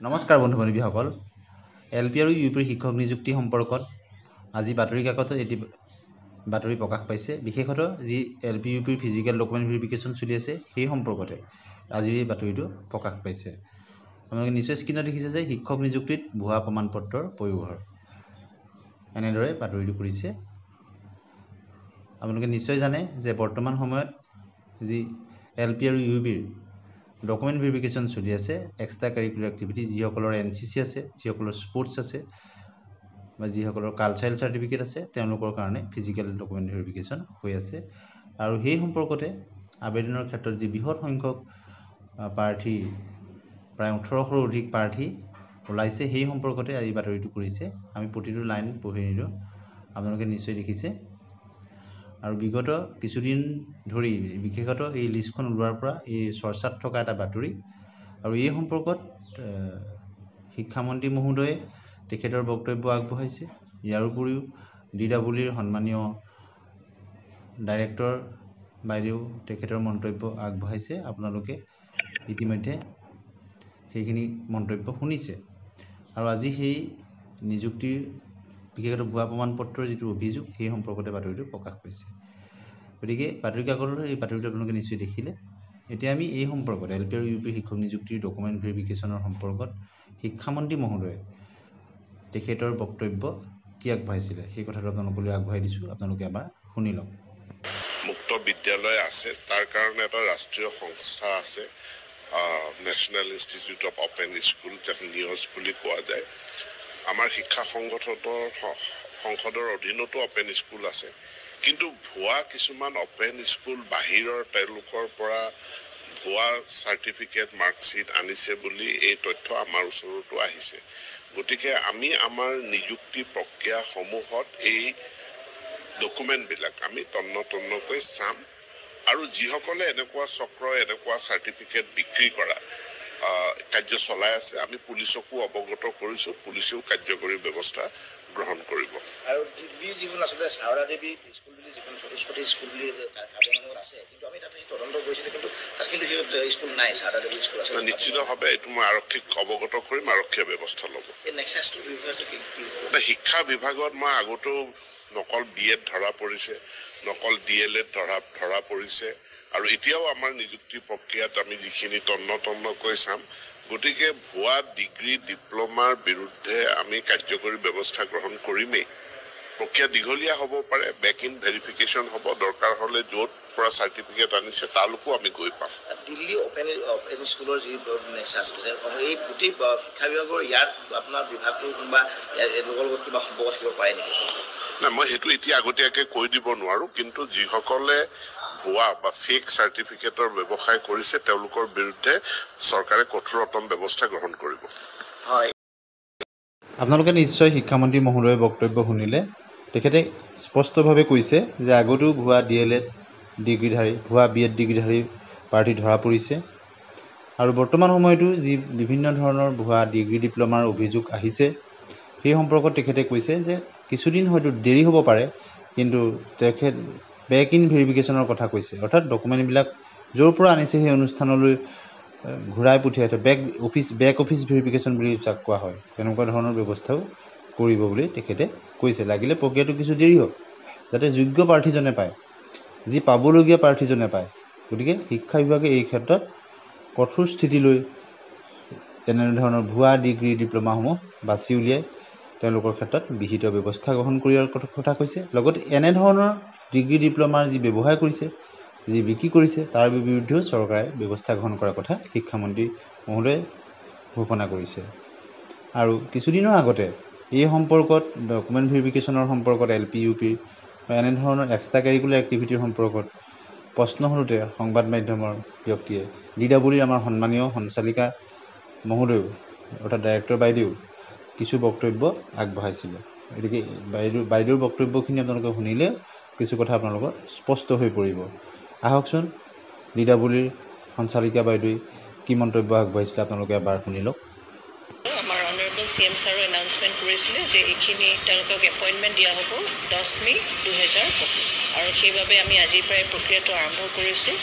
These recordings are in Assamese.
নমস্কাৰ বন্ধু বান্ধৱীসকল এলপি আৰু ইউপিৰ শিক্ষক নিযুক্তি সম্পৰ্কত আজি বাতৰি কাকতত এটি বাতৰি প্ৰকাশ পাইছে বিশেষত যি এলপি ইউপিৰ ফিজিকেল ডকুমেণ্ট ভেৰিফিকেশ্যন চলি আছে সেই সম্পৰ্কতে আজিৰ এই বাতৰিটো প্ৰকাশ পাইছে আপোনালোকে নিশ্চয় স্ক্ৰীনত দেখিছে যে শিক্ষক নিযুক্তিত ভুৱা প্ৰমাণপত্ৰৰ পয়োভৰ এনেদৰে বাতৰিটো কৰিছে আপোনালোকে নিশ্চয় জানে যে বৰ্তমান সময়ত যি এলপি আৰু ইউপিৰ ডকুমেণ্ট ভেৰিফিকেশ্যন চলি আছে এক্সট্ৰা কাৰিকুলাৰ এক্টিভিটি যিসকলৰ এনচিচি আছে যিসকলৰ স্পৰ্টছ আছে বা যিসকলৰ কালচাৰেল চাৰ্টিফিকেট আছে তেওঁলোকৰ কাৰণে ফিজিকেল ডকুমেণ্ট ভেৰিফিকেশ্যন হৈ আছে আৰু সেই সম্পৰ্কতে আবেদনৰ ক্ষেত্ৰত যি বৃহৎ সংখ্যক প্ৰাৰ্থী প্ৰায় 1800ৰো অধিক প্ৰাৰ্থী ওলাইছে সেই সম্পৰ্কতে আজি বাতৰিটো কৰিছে আমি প্ৰতিটো লাইন পঢ়ি নিদিওঁ আপোনালোকে নিশ্চয় দেখিছে আৰু বিগত কিছুদিন ধৰি বিশেষত এই লিষ্টখন ওলোৱাৰ পৰা এই চৰ্চাত থকা এটা বাতৰি আৰু এই সম্পৰ্কত শিক্ষামন্ত্ৰী মহোদয়ে তেখেতৰ বক্তব্য আগবঢ়াইছে ইয়াৰ উপৰিও ডিডব্লিউৰ সন্মানীয় ডাইৰেক্টৰ বাইদেউ তেখেতৰ মন্তব্য আগবঢ়াইছে আপোনালোকে ইতিমধ্যে সেইখিনি মন্তব্য শুনিছে আৰু আজি সেই নিযুক্তিৰ বিশেষত ভুৱা প্ৰমাণপত্ৰৰ যিটো অভিযোগ সেই সম্পৰ্কতে বাতৰিটো প্ৰকাশ পাইছে গতিকে বাতৰি কাকতৰ এই বাতৰিটো আপোনালোকে নিশ্চয় দেখিলে এতিয়া আমি এই সম্পৰ্কত এলপি আৰু ইউপি শিক্ষক নিযুক্তিৰ ডকুমেণ্ট ভেৰিফিকেশ্যনৰ সম্পৰ্কত শিক্ষামন্ত্ৰী মহোদয়ে তেখেতৰ বক্তব্য কি আগবঢ়াইছিলে সেই কথাটো আপোনালোকলৈ আগবঢ়াই দিছোঁ আপোনালোকে এবাৰ শুনি লওক মুক্ত বিদ্যালয় আছে তাৰ কাৰণে এটা ৰাষ্ট্ৰীয় সংস্থা আছে national institute of open school যাক নিউজ বুলি কোৱা যায় আমাৰ শিক্ষা সংসদৰ অধীনতো অপেন স্কুল আছে কিন্তু ভুৱা কিছুমান অপেন স্কুল বাহিৰৰ তেওঁলোকৰ পৰা ভুৱা চাৰ্টিফিকেট মাৰ্কশ্বিট আনিছে বুলি এই তথ্য আমাৰ ওচৰতো আহিছে গতিকে আমি আমাৰ নিযুক্তি প্ৰক্ৰিয়াসমূহত এই ডকুমেণ্টবিলাক আমি তন্নকৈ চাম আৰু যিসকলে এনেকুৱা চক্ৰ এনেকুৱা চাৰ্টিফিকেট বিক্ৰী কৰা কাৰ্য চলাই আছে আমি পুলিচকো অৱগত কৰিছোঁ পুলিচেও কাৰ্যকৰী ব্যৱস্থা গ্ৰহণ কৰিব আৰু যিখন আচলতে সাৰদা দেৱী স্কুল বুলি যিখন চতুষ্পতি স্কুল বুলি কাৰ্যালয়ত আছে কিন্তু আমি তাতে তদন্ত কৰিছিলোঁ কিন্তু তাত কিন্তু স্কুল নাই সাৰদা দেৱী স্কুল আছে নিশ্চিতভাৱে এইটো মই আৰক্ষীক অৱগত কৰিম আৰক্ষীয়ে ব্যৱস্থা ল'ব এই নেক্সাছটো বিষয়টো কি শিক্ষা বিভাগত মই আগতেও নকল BEd ধৰা পৰিছে নকল DLEd ধৰা পৰিছে আৰু এতিয়াও আমাৰ নিযুক্তি প্ৰক্ৰিয়াত আমি যিখিনি তন্নকৈ চাম গতিকে ভুৱা ডিগ্ৰী ডিপ্ল'মাৰ বিৰুদ্ধে আমি কাৰ্যকৰী ব্যৱস্থা গ্ৰহণ কৰিমেই প্ৰক্ৰিয়া দীঘলীয়া হ'ব পাৰে বেক ইন ভেৰিফিকেশ্যন হ'ব দৰকাৰ হ'লে য'ত পৰা চাৰ্টিফিকেট আনিছে তালৈকো আমি গৈ পাম দিল্লী অপেন স্কুলৰ যি নেক্সাছ আছে এই গোটেই শিক্ষা বিভাগৰ ইয়াত আপোনাৰ বিভাগটো বা লোকৰ লগত কিবা সম্পৰ্ক থাকিব পাৰে নেকি নাই মই সেইটো এতিয়া আগতীয়াকৈ কৈ দিব নোৱাৰোঁ কিন্তু যিসকলে ভুৱা বা ফেক চাৰ্টিফিকেটৰ ব্যৱসায় কৰিছে তেওঁলোকৰ বিৰুদ্ধে চৰকাৰে কঠোৰতম ব্যৱস্থা গ্ৰহণ কৰিব হয় আপোনালোকে নিশ্চয় শিক্ষামন্ত্ৰী মহোদয়ৰ বক্তব্য শুনিলে তেখেতে স্পষ্টভাৱে কৈছে যে আগতেও ভুৱা DLEd ডিগ্ৰীধাৰী ভুৱা BEd ডিগ্ৰীধাৰী প্ৰাৰ্থী ধৰা পৰিছে আৰু বৰ্তমান সময়তো যি বিভিন্ন ধৰণৰ ভুৱা ডিগ্ৰী ডিপ্ল'মাৰ অভিযোগ আহিছে সেই সম্পৰ্কত তেখেতে কৈছে যে কিছুদিন হয়তো দেৰি হ'ব পাৰে কিন্তু তেখেত বেক ইন ভেৰিফিকেশ্যনৰ কথা কৈছে অৰ্থাৎ ডকুমেণ্টবিলাক য'ৰ পৰা আনিছে সেই অনুষ্ঠানলৈ ঘূৰাই পঠিয়াই বেক অফিচ ভেৰিফিকেশ্যন বুলি যাক কোৱা হয় তেনেকুৱা ধৰণৰ ব্যৱস্থাও কৰিব বুলি তেখেতে কৈছে লাগিলে প্ৰক্ৰিয়াটো কিছু দেৰি হওক যাতে যোগ্য প্ৰাৰ্থীজনে পায় যি পাবলগীয়া প্ৰাৰ্থীজনে পায় গতিকে শিক্ষা বিভাগে এই ক্ষেত্ৰত কঠোৰ স্থিতি লৈ তেনেধৰণৰ ভুৱা ডিগ্ৰী ডিপ্ল'মাসমূহ বাছি উলিয়াই তেওঁলোকৰ ক্ষেত্ৰত বিহিত ব্যৱস্থা গ্ৰহণ কৰাৰ কথা কৈছে লগতে এনেধৰণৰ ডিগ্ৰী ডিপ্ল'মাৰ যি ব্যৱহাৰ কৰিছে যি বিক্ৰী কৰিছে তাৰ বিৰুদ্ধেও চৰকাৰে ব্যৱস্থা গ্ৰহণ কৰাৰ কথা শিক্ষামন্ত্ৰী মহোদয়ে ঘোষণা কৰিছে আৰু কিছুদিনৰ আগতে এই সম্পৰ্কত ডকুমেণ্ট ভেৰিফিকেশ্যনৰ সম্পৰ্কত LP UPৰ বা এনেধৰণৰ এক্সট্ৰা কাৰিকুলাৰ এক্টিভিটিৰ সম্পৰ্কত প্ৰশ্ন সোধোতে সংবাদ মাধ্যমৰ ব্যক্তিয়ে DWৰ আমাৰ সন্মানীয় সঞ্চালিকা মহোদয়েও অৰ্থাৎ ডাইৰেক্টৰ বাইদেউ কিছু বক্তব্য আগবঢ়াইছিলে গতিকে বাইদেউৰ বক্তব্যখিনি আপোনালোকে শুনিলে কিছু কথা আপোনালোকৰ স্পষ্ট হৈ পৰিব আহকচোন DWৰ সঞ্চালিকা বাইদেৱে কি মন্তব্য আগবঢ়াইছিলে আপোনালোকে এবাৰ শুনি লওক আমাৰ অনাৰেবল CM ছাৰে এনাউন্সমেণ্ট কৰিছিলে যে এইখিনি তেওঁলোকক এপইণ্টমেণ্ট দিয়া হ'ব 10 মে 2025 আৰু সেইবাবে আমি আজিৰ পৰাই প্ৰক্ৰিয়াটো আৰম্ভ কৰিছোঁ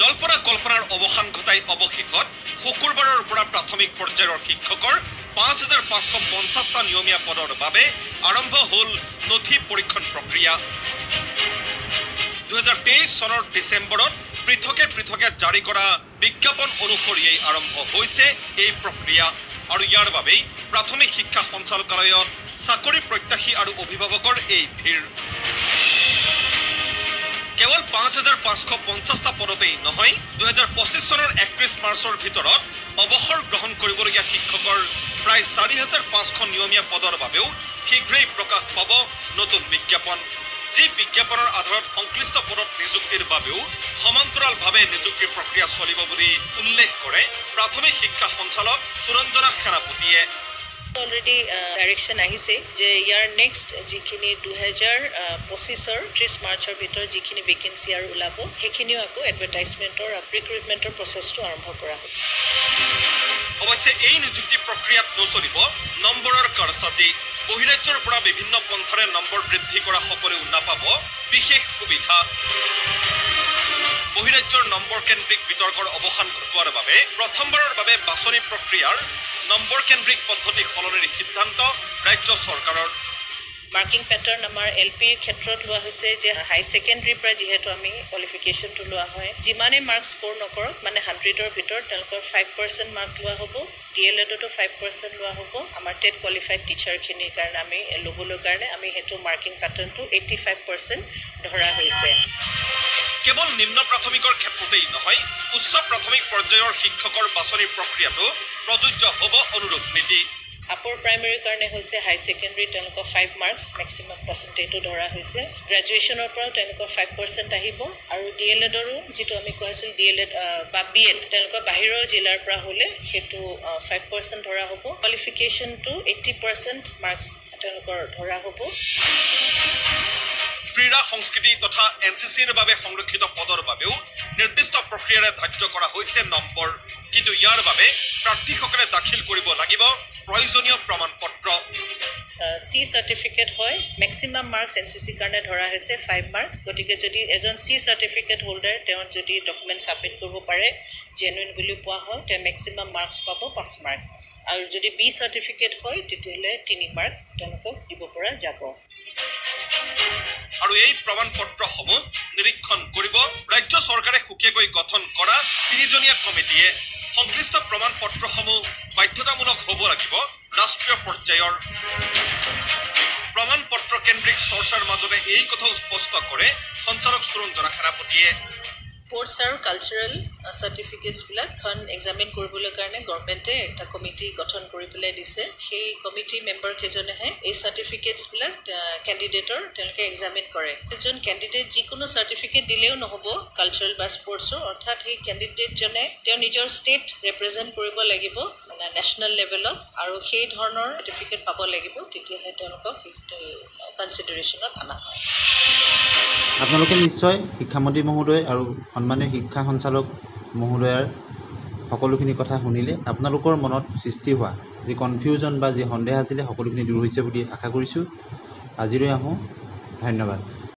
জল্পনা কল্পনাৰ অৱসান ঘটাই অৱশেষত শুকুৰবাৰৰ পৰা প্ৰাথমিক পৰ্যায়ৰ শিক্ষকৰ 5,550টা নিয়মীয়া পদৰ বাবে আৰম্ভ হ'ল নথি পৰীক্ষণ প্ৰক্ৰিয়া 2023 চনৰ ডিচেম্বৰত পৃথকে পৃথকে জাৰি কৰা বিজ্ঞাপন অনুসৰিয়েই আৰম্ভ হৈছে এই প্ৰক্ৰিয়া আৰু ইয়াৰ বাবেই প্ৰাথমিক শিক্ষা সঞ্চালকালয়ত চাকৰি প্ৰত্যাশী আৰু অভিভাৱকৰ এই ভিৰ কেৱল 5,550টা পদতেই নহয় 2025 চনৰ 31 মাৰ্চৰ ভিতৰত অৱসৰ গ্ৰহণ কৰিবলগীয়া শিক্ষকৰ প্ৰায় 4,500 নিয়মীয়া পদৰ বাবেও শীঘ্ৰেই প্ৰকাশ পাব নতুন বিজ্ঞাপন যি বিজ্ঞাপনৰ আধাৰত সংশ্লিষ্ট পদত নিযুক্তিৰ বাবেও সমান্তৰালভাৱে নিযুক্তিৰ প্ৰক্ৰিয়া চলিব বুলি উল্লেখ কৰে প্ৰাথমিক শিক্ষা সঞ্চালক সুৰঞ্জনা সেনাপতিয়ে অলৰেডি ডাইৰেকশ্যন আহিছে যে ইয়াৰ নেক্সট যিখিনি 2025ৰ 30 মাৰ্চৰ ভিতৰত যিখিনি ভেকেঞ্চি আৰু ওলাব সেইখিনিও আকৌ এডভাৰটাইজমেণ্টৰ ৰিক্ৰুইটমেণ্টৰ প্ৰচেছটো আৰম্ভ কৰা হ'ব অৱশ্যে এই নিযুক্তি প্ৰক্ৰিয়াত নচলিব নম্বৰৰ কাৰচাজি বহিৰাজ্যৰ পৰা বিভিন্ন পন্থাৰে নম্বৰ বৃদ্ধি কৰা সকলেও নাপাব বিশেষ সুবিধা বহিৰাজ্যৰ নম্বৰ কেন্দ্ৰিক বিতৰ্কৰ অৱসান ঘটোৱাৰ বাবে প্ৰথমবাৰৰ বাবে বাছনি প্ৰক্ৰিয়াৰ নম্বৰ কেন্দ্ৰিক পদ্ধতি সলনিৰ সিদ্ধান্ত ৰাজ্য চৰকাৰৰ মাৰ্কিং পেটাৰ্ণ আমাৰ এলপিৰ ক্ষেত্ৰত লোৱা হৈছে যে হাই ছেকেণ্ডেৰীৰ পৰা যিহেতু আমি কোৱালিফিকেশ্যনটো লোৱা হয় যিমানে মাৰ্কছ স্ক'ৰ নকৰক মানে 100ৰ ভিতৰত তেওঁলোকৰ 5% মাৰ্ক লোৱা হ'ব ডিএলএডতো 5% লোৱা হ'ব আমাৰ টেট কোৱালিফাইড টিচাৰখিনিৰ কাৰণে আমি ল'বলৈ কাৰণে আমি সেইটো মাৰ্কিং পেটাৰ্ণটো 85% ধৰা হৈছে কেৱল নিম্ন প্ৰাথমিকৰ ক্ষেত্ৰতেই নহয় উচ্চ প্ৰাথমিক পৰ্যায়ৰ শিক্ষকৰ বাছনি প্ৰক্ৰিয়াটো প্ৰযোজ্য হ'ব অনুৰূপ নীতি আপাৰ প্ৰাইমেৰীৰ কাৰণে হৈছে হাই ছেকেণ্ডেৰী তেওঁলোকৰ 5 মাৰ্কছ মেক্সিমাম পাৰ্চেণ্টেজটো ধৰা হৈছে গ্ৰেজুৱেশ্যনৰ পৰাও তেওঁলোকৰ 5% আহিব আৰু ডিএলএডৰো যিটো আমি কোৱা হৈছিল ডিএলএড বা বিএড তেওঁলোকৰ বাহিৰৰ জিলাৰ পৰা হ'লে সেইটো 5% ধৰা হ'ব কোৱালিফিকেশ্যনটো 80% মাৰ্কছ তেওঁলোকৰ ধৰা হ'ব ক্ৰীড়া সংস্কৃতি তথা এনচিচিৰ বাবে সংৰক্ষিত পদৰ বাবেও নিৰ্দিষ্ট প্ৰক্ৰিয়াৰে ধাৰ্য কৰা হৈছে নম্বৰ কিন্তু ইয়াৰ বাবে প্ৰাৰ্থীসকলে দাখিল কৰিব লাগিব প্ৰয়োজনীয় প্ৰমাণপত্ৰ চি চাৰ্টিফিকেট হয় মেক্সিমাম মাৰ্কছ এনচিচিৰ কাৰণে ধৰা হৈছে 5 মাৰ্কছ গতিকে যদি এজন চি চাৰ্টিফিকেট হোল্ডাৰ তেওঁ যদি ডকুমেণ্ট ছাবমিট কৰিব পাৰে জেনুইন বুলি পোৱা হয় তেওঁ মেক্সিমাম মাৰ্কছ পাব 5 মাৰ্ক আৰু যদি বি চাৰ্টিফিকেট হয় তেতিয়াহ'লে 3 মাৰ্ক তেওঁলোকক দিব পৰা যাব আৰু এই প্ৰমাণপত্ৰসমূহ নিৰীক্ষণ কৰিব ৰাজ্য চৰকাৰে সুকীয়াকৈ গঠন কৰা 3জনীয়া কমিটিয়ে সংশ্লিষ্ট প্ৰমাণপত্ৰসমূহ বাধ্যতামূলক হ'ব লাগিব ৰাষ্ট্ৰীয় পৰ্যায়ৰ প্ৰমাণপত্ৰ কেন্দ্ৰিক চৰ্চাৰ মাজতে এই কথাও স্পষ্ট কৰে সঞ্চালক সুৰঞ্জনা সেনাপতিয়ে স্পৰ্টছ আৰু কালচাৰেল চাৰ্টিফিকেটছবিলাক এক্সামিন কৰিবলৈ কাৰণে গভৰ্ণমেণ্টে এটা কমিটি গঠন কৰি পেলাই দিছে সেই কমিটি মেম্বাৰ কেইজনেহে এই চাৰ্টিফিকেটছবিলাক কেণ্ডিডেটৰ তেওঁলোকে এক্সামিন কৰে এজন কেণ্ডিডেট যিকোনো চাৰ্টিফিকেট দিলেও নহ'ব কালচাৰেল বা স্পৰ্টছৰ অৰ্থাৎ সেই কেণ্ডিডেটজনে তেওঁ নিজৰ ষ্টেট ৰিপ্ৰেজেণ্ট কৰিব লাগিব মানে নেশ্যনেল লেভেলত আৰু সেই ধৰণৰ চাৰ্টিফিকেট পাব লাগিব তেতিয়াহে তেওঁলোকক কনচিডাৰেশ্যনত অনা হয় আপোনালোকে নিশ্চয় শিক্ষামন্ত্ৰী মহোদয় আৰু সন্মানীয় শিক্ষা সঞ্চালক মহোদয়াৰ সকলোখিনি কথা শুনিলে আপোনালোকৰ মনত সৃষ্টি হোৱা যি কনফিউজন বা যি সন্দেহ আছিলে সকলোখিনি দূৰ হৈছে বুলি আশা কৰিছোঁ আজিলৈ আহোঁ ধন্যবাদ